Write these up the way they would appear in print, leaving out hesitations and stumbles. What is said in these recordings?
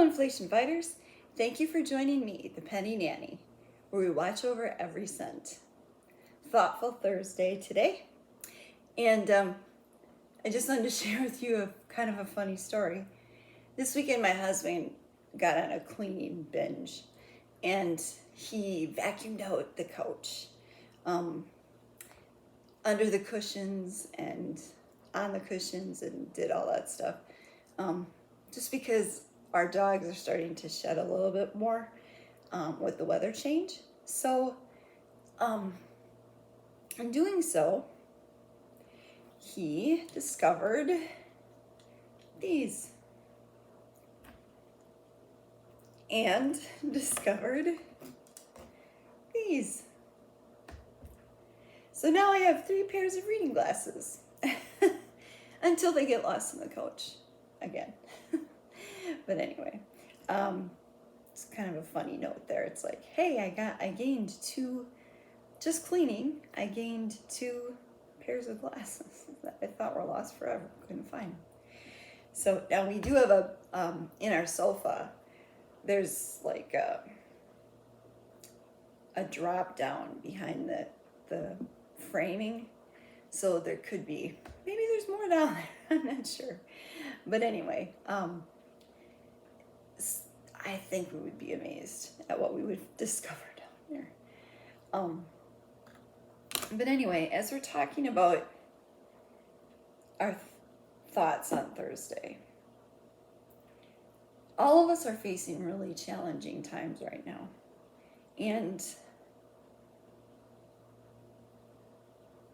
Hello, inflation fighters. Thank you for joining me, the Penny Nanny, where we watch over every cent. Thoughtful Thursday today. And I just wanted to share with you a kind of a funny story. This weekend, my husband got on a cleaning binge and he vacuumed out the couch, under the cushions and on the cushions, and did all that stuff. Just because our dogs are starting to shed a little bit more with the weather change. So in doing so, he discovered these and discovered these. So now I have 3 pairs of reading glasses until they get lost in the couch again. But anyway, it's kind of a funny note there. It's like, hey, I gained 2, just cleaning, I gained 2 pairs of glasses that I thought were lost forever, couldn't find them. So now we do have in our sofa, there's like a drop down behind the framing. So there could be, maybe there's more down there, I'm not sure. But anyway, I think we would be amazed at what we would discover down there. But anyway, as we're talking about our thoughts on Thursday, all of us are facing really challenging times right now. And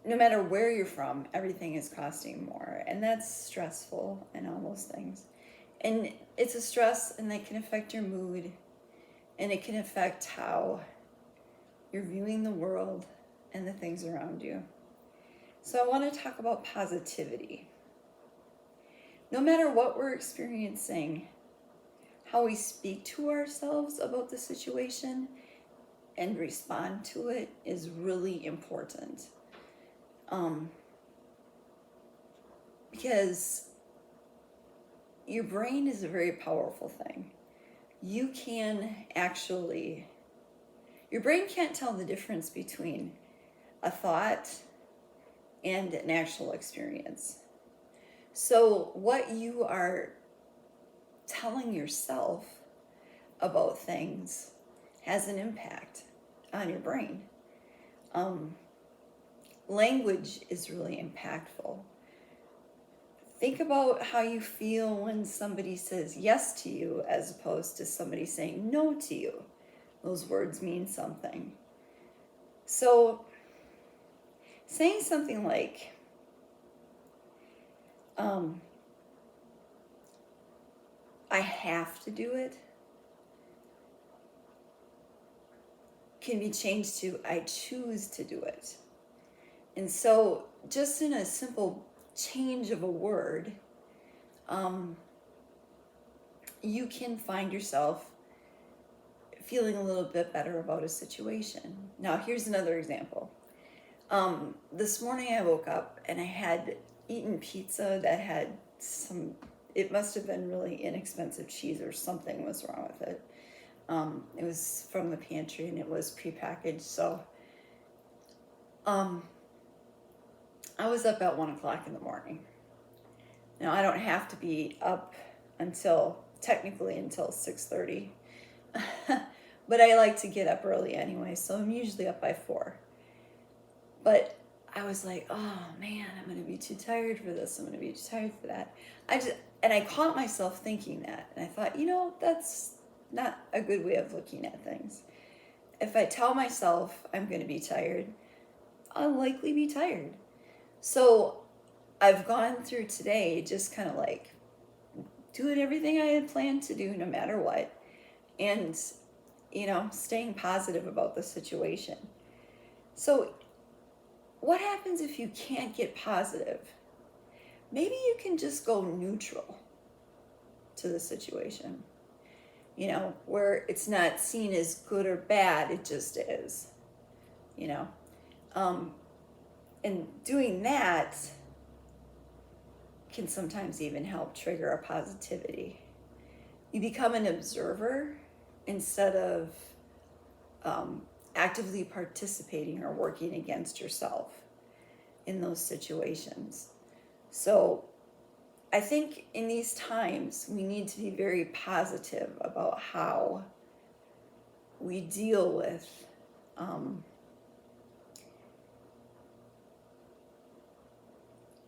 no matter where you're from, everything is costing more. And that's stressful and all those things. And it's a stress, and that can affect your mood, and it can affect how you're viewing the world and the things around you. So I want to talk about positivity. No matter what we're experiencing, how we speak to ourselves about the situation and respond to it is really important. Because your brain is a very powerful thing. You can actually, your brain can't tell the difference between a thought and an actual experience. So what you are telling yourself about things has an impact on your brain. Language is really impactful. Think about how you feel when somebody says yes to you as opposed to somebody saying no to you. Those words mean something. So saying something like, I have to do it, can be changed to I choose to do it. And so just in a simple change of a word, you can find yourself feeling a little bit better about a situation. Now, here's another example. This morning I woke up and I had eaten pizza that had it must have been really inexpensive cheese, or something was wrong with it. It was from the pantry and it was prepackaged. So I was up at 1 o'clock in the morning. Now, I don't have to be up technically until 6:30, but I like to get up early anyway, so I'm usually up by 4. But I was like, oh man, I'm going to be too tired for this. I'm going to be too tired for that. And I caught myself thinking that, and I thought, that's not a good way of looking at things. If I tell myself I'm going to be tired, I'll likely be tired. So I've gone through today just kind of like doing everything I had planned to do no matter what, and staying positive about the situation. So what happens if you can't get positive? Maybe you can just go neutral to the situation, where it's not seen as good or bad, it just is, and doing that can sometimes even help trigger a positivity. you become an observer instead of actively participating or working against yourself in those situations. So I think in these times, we need to be very positive about how we deal with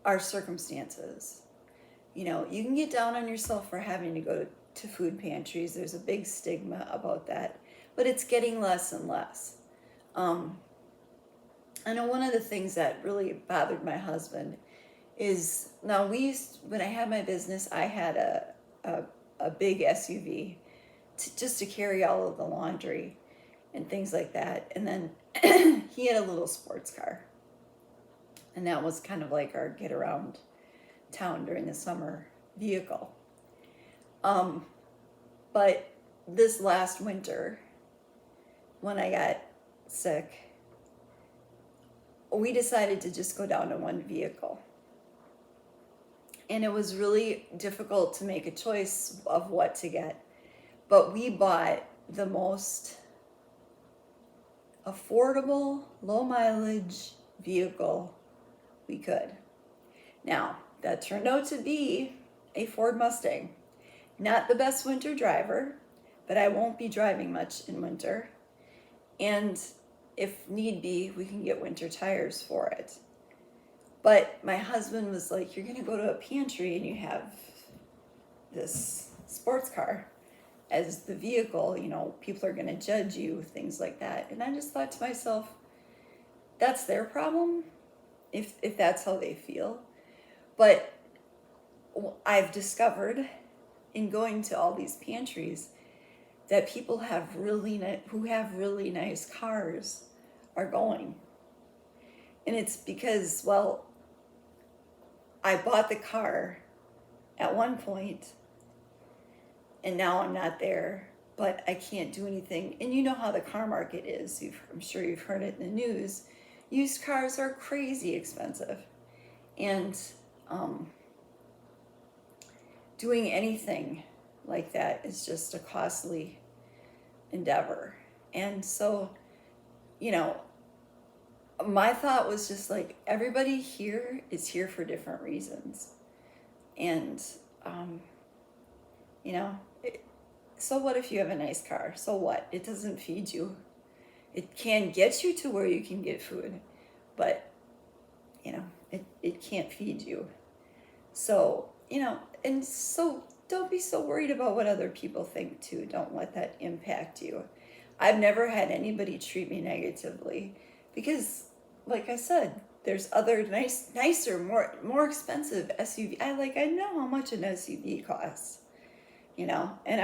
our circumstances. You know, you can get down on yourself for having to go to food pantries. There's a big stigma about that, but it's getting less and less. I know one of the things that really bothered my husband is, now when I had my business, I had a big SUV just to carry all of the laundry and things like that. And then he had a little sports car. And that was kind of like our get around town during the summer vehicle. But this last winter, when I got sick, we decided to just go down to one vehicle. And it was really difficult to make a choice of what to get. But we bought the most affordable, low mileage vehicle we could. Now, that turned out to be a Ford Mustang. Not the best winter driver, but I won't be driving much in winter. And if need be, we can get winter tires for it. But my husband was like, you're gonna go to a pantry and you have this sports car as the vehicle, you know, people are gonna judge you, things like that. And I just thought to myself, that's their problem, if that's how they feel. But I've discovered in going to all these pantries that people who have really nice cars are going. And it's because, well, I bought the car at one point and now I'm not there, but I can't do anything. And you know how the car market is. I'm sure you've heard it in the news. Used cars are crazy expensive. And doing anything like that is just a costly endeavor. And so, you know, my thought was just like, everybody here is here for different reasons. And, you know, so what if you have a nice car? So what? It doesn't feed you. It can get you to where you can get food, but, you know, it can't feed you. So, you know, and so don't be so worried about what other people think too. Don't let that impact you. I've never had anybody treat me negatively because, like I said, there's other nicer, more expensive SUV. I know how much an SUV costs, you know, and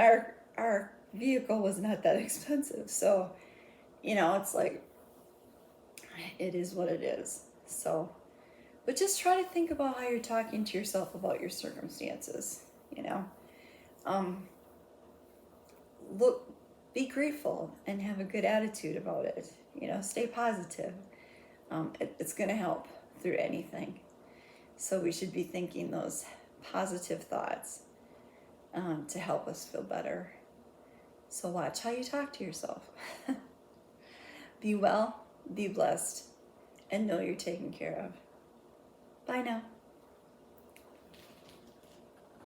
our vehicle was not that expensive. So, you know, it's like, it is what it is. So, but just try to think about how you're talking to yourself about your circumstances, you know. Be grateful and have a good attitude about it. You know, stay positive. It's going to help through anything. So we should be thinking those positive thoughts to help us feel better. So watch how you talk to yourself. Be well, be blessed, and know you're taken care of. Bye now.